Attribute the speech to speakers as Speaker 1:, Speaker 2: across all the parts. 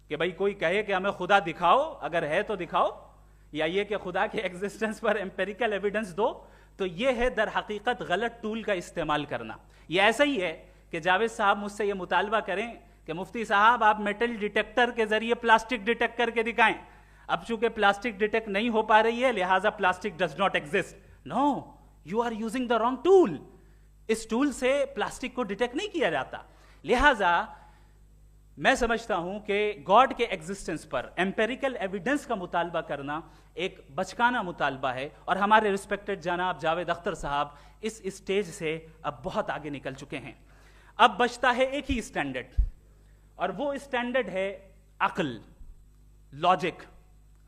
Speaker 1: کہ بھئی کوئی کہے کہ ہمیں خدا دکھاؤ، اگر ہے تو دکھاؤ، یا یہ کہ خدا کے ایگزسٹنس پر امپیریکل ایویڈنس دو، تو یہ ہے در حقیقت غلط ٹول کا استعمال کرنا. یہ ایسا ہی ہے کہ جاوید صاحب مجھ سے یہ مطالبہ کریں کہ مفتی صاحب آپ میٹل ڈیٹیکٹر کے ذریعے پلاسٹک ڈیٹیکٹ کر کے دکھائیں. اب چونکہ پلاسٹک ڈیٹیکٹ نہیں ہو پا رہی ہے لہٰذا plastic does not exist. No, you are using the wrong tool. اس ٹول سے پلاسٹک کو ڈیٹیکٹ نہیں کیا جاتا. لہٰذا میں سمجھتا ہوں کہ گاڈ کے ایگزسٹنس پر امپیریکل ایویڈنس کا مطالبہ کرنا ایک بچکانہ مطالبہ ہے، اور ہمارے ریسپیکٹڈ جناب جاوید اختر صاحب اس اسٹیج سے اب بہت آگے نکل چکے ہیں. اب بچتا ہے ایک ہی اسٹینڈرڈ، اور وہ اسٹینڈرڈ ہے عقل، لاجک،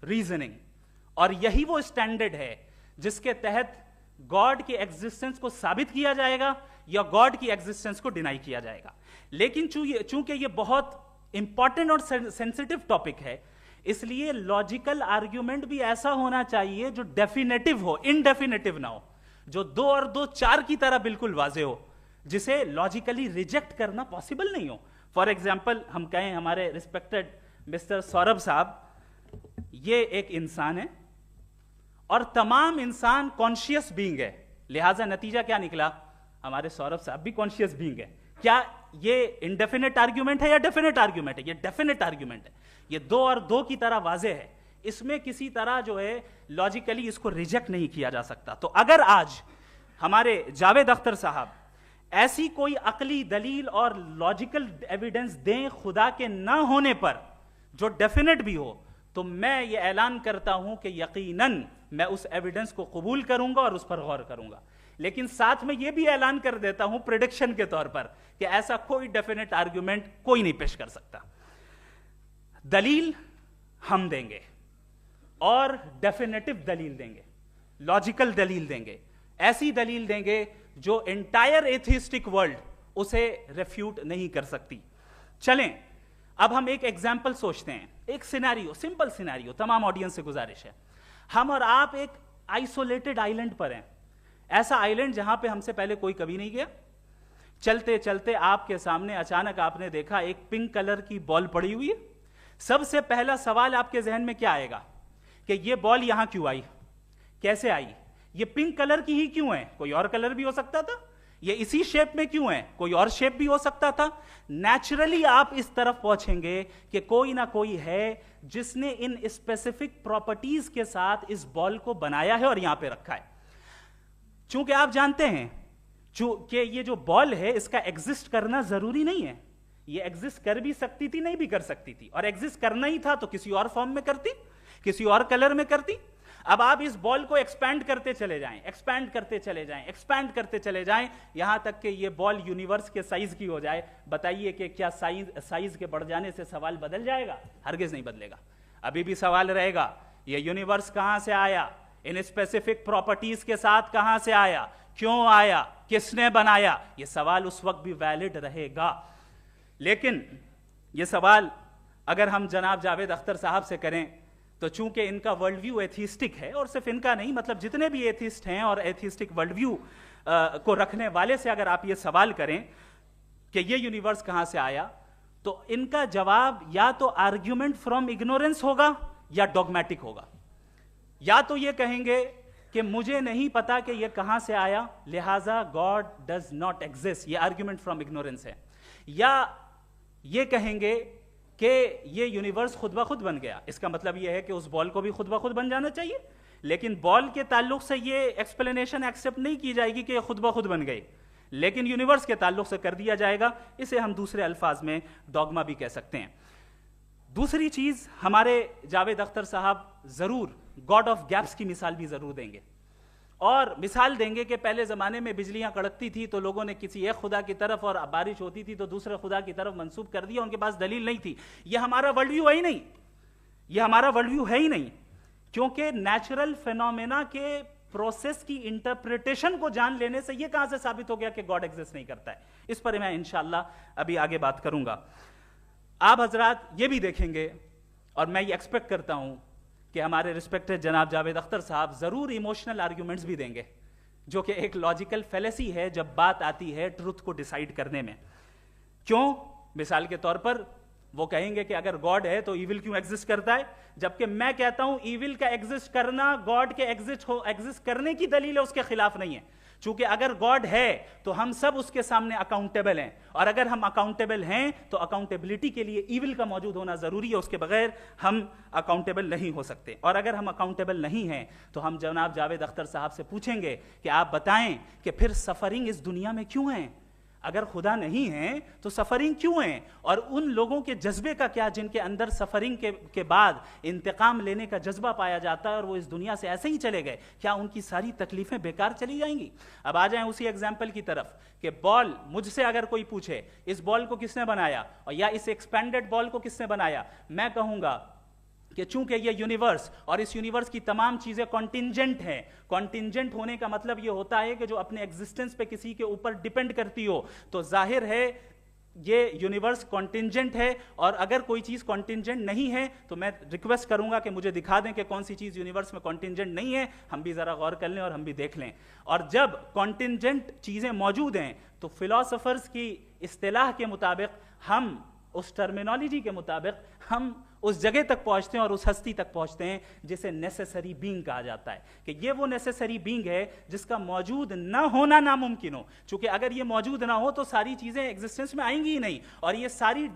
Speaker 1: ریزننگ. اور یہی وہ اسٹینڈرڈ ہے جس کے تحت گاڈ کی ایگزسٹنس کو ثابت کیا جائے گا یا گاڈ کی ایگزسٹنس کو ڈینائی کیا جائے گا. لیکن چونکہ یہ بہت امپورٹنٹ اور سینسٹیو ٹاپک ہے، اس لیے لاجیکل آرگیومنٹ بھی ایسا ہونا چاہیے جو ڈیفینیٹو ہو، انڈیفینیٹو نہ ہو، جو 2 اور 2 4 کی طرح بالکل واضح ہو، جسے لاجیکلی ریجیکٹ کرنا پاسبل نہیں ہو. فار ایگزامپل ہم کہیں ہمارے ریسپیکٹڈ مسٹر سوربھ صاحب یہ ایک انسان ہے اور تمام انسان کانشیس بینگ ہے، لہٰذا نتیجہ کیا نکلا؟ ہمارے سوربھ صاحب بھی کانشیس بینگ ہے. کیا یہ انڈیفینٹ آرگیومنٹ ہے یا ڈیفینٹ آرگیومنٹ ہے؟ یہ ڈیفینٹ آرگیومنٹ ہے. یہ 2 اور 2 کی طرح واضح ہے، اس میں کسی طرح جو ہے لاجیکلی اس کو ریجیکٹ نہیں کیا جا سکتا. تو اگر آج ہمارے جاوید اختر صاحب ایسی کوئی عقلی دلیل اور لاجیکل ایویڈنس دیں خدا کے نہ ہونے پر جو ڈیفینٹ بھی ہو، تو میں یہ اعلان کرتا ہوں کہ یقیناً میں اس ایویڈنس کو قبول کروں گا اور اس پر غور کروں گا. لیکن ساتھ میں یہ بھی اعلان کر دیتا ہوں پریڈکشن کے طور پر کہ ایسا کوئی ڈیفینٹ آرگیومنٹ کوئی نہیں پیش کر سکتا. دلیل ہم دیں گے اور ڈیفینیٹو دلیل دیں گے، لاجیکل دلیل دیں گے، ایسی دلیل دیں گے جو انٹائر ایتھیسٹک ورلڈ اسے ریفیوٹ نہیں کر سکتی. چلیں اب ہم ایک ایگزامپل سوچتے ہیں، ایک سینیریو، سمپل سینیریو. تمام آڈینس سے گزارش ہے، ہم اور آپ ایک آئسولیٹڈ آئیلینڈ پر ہیں، ایسا آئیلینڈ جہاں پہ ہم سے پہلے کوئی کبھی نہیں گیا. چلتے چلتے آپ کے سامنے اچانک آپ نے دیکھا ایک پنک کلر کی بال پڑی ہوئی ہے. سب سے پہلا سوال آپ کے ذہن میں کیا آئے گا کہ یہ بال یہاں کیوں آئی، کیسے آئی، یہ پنک کلر کی ہی کیوں ہے؟ کوئی اور کلر بھی ہو سکتا تھا. یہ اسی شیپ میں کیوں ہے؟ کوئی اور شیپ بھی ہو سکتا تھا. نیچرلی آپ اس طرف پہنچیں گے کہ کوئی نہ کوئی ہے جس نے ان اسپیسیفک پراپرٹیز کے ساتھ اس بال کو بنایا ہے اور یہاں پہ رکھا ہے. چونکہ آپ جانتے ہیں کہ یہ جو بال ہے اس کا ایگزسٹ کرنا ضروری نہیں ہے. یہ ایگزسٹ کر بھی سکتی تھی، نہیں بھی کر سکتی تھی، اور ایگزسٹ کرنا ہی تھا تو کسی اور فارم میں کرتی، کسی اور کلر میں کرتی. اب آپ اس بال کو ایکسپینڈ کرتے چلے جائیں، ایکسپینڈ کرتے چلے جائیں، ایکسپینڈ کرتے چلے جائیں، یہاں تک کہ یہ بال یونیورس کے سائز کی ہو جائے. بتائیے کہ کیا سائز کے بڑھ جانے سے سوال بدل جائے گا؟ ہرگز نہیں بدلے گا. ابھی بھی سوال رہے گا یہ یونیورس کہاں سے آیا، ان اسپیسیفک پراپرٹیز کے ساتھ کہاں سے آیا، کیوں آیا، کس نے بنایا. یہ سوال اس وقت بھی ویلڈ رہے گا. لیکن یہ سوال اگر ہم جناب جاوید اختر صاحب سے کریں تو چونکہ ان کا ورلڈ ویو ایتھیسٹک ہے، اور صرف ان کا نہیں، مطلب جتنے بھی ایتھیسٹ ہیں اور ایتھیسٹک ورلڈ ویو کو رکھنے والے سے اگر آپ یہ سوال کریں کہ یہ یونیورس کہاں سے آیا، تو ان کا جواب یا تو آرگیومنٹ فرام اگنورینس ہوگا یا ڈوگمیٹک ہوگا. یا تو یہ کہیں گے کہ مجھے نہیں پتا کہ یہ کہاں سے آیا لہٰذا گاڈ ڈز ناٹ ایگزسٹ، یہ آرگیومنٹ فرام اگنورینس ہے. یا یہ کہیں گے کہ یہ یونیورس خود بخود بن گیا. اس کا مطلب یہ ہے کہ اس بال کو بھی خود بخود بن جانا چاہیے، لیکن بال کے تعلق سے یہ ایکسپلینیشن ایکسیپٹ نہیں کی جائے گی کہ یہ خود بخود بن گئی، لیکن یونیورس کے تعلق سے کر دیا جائے گا. اسے ہم دوسرے الفاظ میں ڈوگما بھی کہہ سکتے ہیں. دوسری چیز، ہمارے جاوید اختر صاحب ضرور گاڈ آف گیپس کی مثال بھی ضرور دیں گے، اور مثال دیں گے کہ پہلے زمانے میں بجلیاں کڑکتی تھی تو لوگوں نے کسی ایک خدا کی طرف، اور بارش ہوتی تھی تو دوسرے خدا کی طرف منسوب کر دیا، ان کے پاس دلیل نہیں تھی. یہ ہمارا ورلڈ ویو ہے ہی نہیں، یہ ہمارا ورلڈ ویو ہے ہی نہیں، کیونکہ نیچرل فینومینا کے پروسیس کی انٹرپریٹیشن کو جان لینے سے یہ کہاں سے ثابت ہو گیا کہ گاڈ ایگزسٹ نہیں کرتا ہے. اس پر میں انشاءاللہ ابھی آگے بات کروں گا. آپ حضرات یہ بھی دیکھیں گے، اور میں یہ ایکسپیکٹ کرتا ہوں کہ ہمارے رسپیکٹڈ جناب جاوید اختر صاحب ضرور ایموشنل آرگیومنٹس بھی دیں گے، جو کہ ایک لاجیکل فیلیسی ہے جب بات آتی ہے ٹروتھ کو ڈیسائیڈ کرنے میں. کیوں؟ مثال کے طور پر وہ کہیں گے کہ اگر گاڈ ہے تو ایول کیوں ایگزسٹ کرتا ہے، جبکہ میں کہتا ہوں ایول کا ایگزسٹ کرنا گاڈ کے ایگزسٹ کرنے کی دلیل ہے، اس کے خلاف نہیں ہے. چونکہ اگر گاڈ ہے تو ہم سب اس کے سامنے اکاؤنٹیبل ہیں، اور اگر ہم اکاؤنٹیبل ہیں تو اکاؤنٹیبلٹی کے لیے ایول کا موجود ہونا ضروری ہے، اس کے بغیر ہم اکاؤنٹیبل نہیں ہو سکتے. اور اگر ہم اکاؤنٹیبل نہیں ہیں تو ہم جناب جاوید اختر صاحب سے پوچھیں گے کہ آپ بتائیں کہ پھر سفرنگ اس دنیا میں کیوں ہیں؟ اگر خدا نہیں ہے تو سفرنگ کیوں ہیں؟ اور ان لوگوں کے جذبے کا کیا جن کے اندر سفرنگ کے بعد انتقام لینے کا جذبہ پایا جاتا ہے اور وہ اس دنیا سے ایسے ہی چلے گئے، کیا ان کی ساری تکلیفیں بیکار چلی جائیں گی؟ اب آ جائیں اسی ایگزامپل کی طرف کہ بال، مجھ سے اگر کوئی پوچھے اس بال کو کس نے بنایا اور یا اس ایکسپینڈڈ بال کو کس نے بنایا، میں کہوں گا کہ چونکہ یہ یونیورس اور اس یونیورس کی تمام چیزیں کانٹینجنٹ ہیں. کانٹینجنٹ ہونے کا مطلب یہ ہوتا ہے کہ جو اپنے ایگزسٹنس پہ کسی کے اوپر ڈیپینڈ کرتی ہو، تو ظاہر ہے یہ یونیورس کانٹینجنٹ ہے. اور اگر کوئی چیز کانٹینجنٹ نہیں ہے تو میں ریکویسٹ کروں گا کہ مجھے دکھا دیں کہ کون سی چیز یونیورس میں کانٹینجنٹ نہیں ہے، ہم بھی ذرا غور کر لیں اور ہم بھی دیکھ لیں. اور جب کانٹینجنٹ چیزیں موجود ہیں تو فلاسفرز کی اصطلاح کے مطابق، ہم اس ٹرمینالوجی کے مطابق ہم اس جگہ تک پہنچتے ہیں اور اس ہستی تک پہنچتے ہیں جسے نیسیسری بینگ کہا جاتا ہے، کہ یہ وہ نیسیسری بینگ ہے جس کا موجود نہ ہونا ناممکن ہو. چونکہ اگر یہ موجود نہ ہو تو ساری چیزیں ایگزسٹنس میں آئیں گی ہی نہیں، اور یہ ساری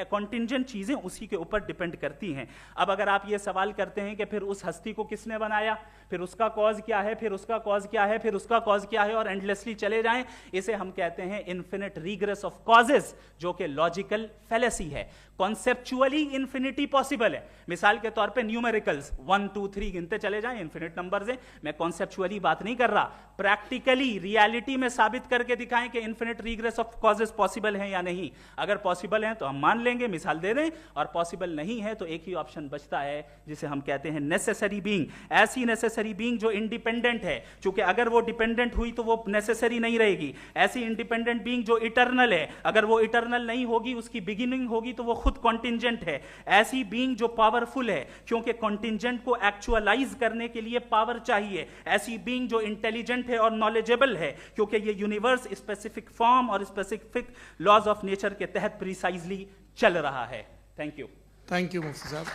Speaker 1: کانٹینجنٹ چیزیں اسی کے اوپر ڈیپینڈ کرتی ہیں. اب اگر آپ یہ سوال کرتے ہیں کہ پھر اس ہستی کو کس نے بنایا، پھر اس کا کاز کیا ہے، پھر اس کا کاز کیا ہے، پھر اس کا کاز کیا ہے، اور اینڈلیسلی چلے جائیں، اسے ہم کہتے ہیں انفینٹ ریگریس آف کازز، جو کہ لاجیکل فیلیسی ہے. کانسیپچولی انفینٹی پاسبل ہے. مثال کے طور پہ نیومیریکلز 1 2 3 گنتے چلے جائیں، انفینٹ نمبرز ہیں. میں کانسیپچولی بات نہیں کر رہا، پریکٹیکلی ریالٹی میں ثابت کر کے دکھائیں کہ infinite regress of causes possible ہیں یا نہیں. اگر پاسبل ہیں تو ہم مان لیں گے، مثال دے دیں، اور پاسبل نہیں ہے تو ایک ہی آپشن بچتا ہے جسے ہم کہتے ہیں نیسیسری بینگ. ایسی نیسیسری بینگ جو انڈیپینڈنٹ ہے، چونکہ اگر وہ ڈیپینڈنٹ ہوئی تو وہ نیسیسری نہیں رہے گی. ایسی انڈیپینڈنٹ بینگ جو اٹرنل ہے، اگر وہ اٹرنل نہیں ہوگی، اس کی بگننگ ہوگی تو وہ خود کانٹینجنٹ ہے. ایسی بینگ جو پاورفل ہے، کیونکہ کانٹینجنٹ کو ایکچوالائز کرنے کے لیے پاور چاہیے. ایسی بینگ جو انٹیلیجنٹ ہے اور نالجبل ہے، کیونکہ یہ یونیورس اسپیسیفک فارم اور اسپیسیفک لاز آف نیچر کے تحت پریسائزلی چل رہا ہے. Thank you.
Speaker 2: تھینک یو مفتی صاحب.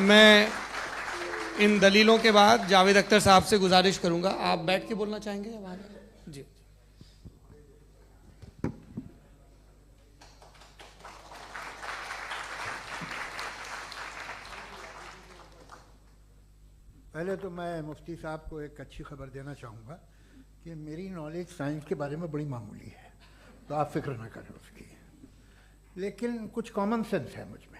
Speaker 2: میں ان دلیلوں کے بعد جاوید اختر صاحب سے گزارش کروں گا، آپ بیٹھ کے بولنا چاہیں گے یا باہر؟ جی.
Speaker 3: پہلے تو میں مفتی صاحب کو ایک اچھی خبر دینا چاہوں گا کہ میری نالج سائنس کے بارے میں بڑی معمولی ہے، تو آپ فکر نہ کریں اس کی، لیکن کچھ کامن سینس ہے مجھ میں.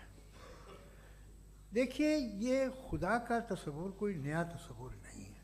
Speaker 3: دیکھیے، یہ خدا کا تصور کوئی نیا تصور نہیں ہے.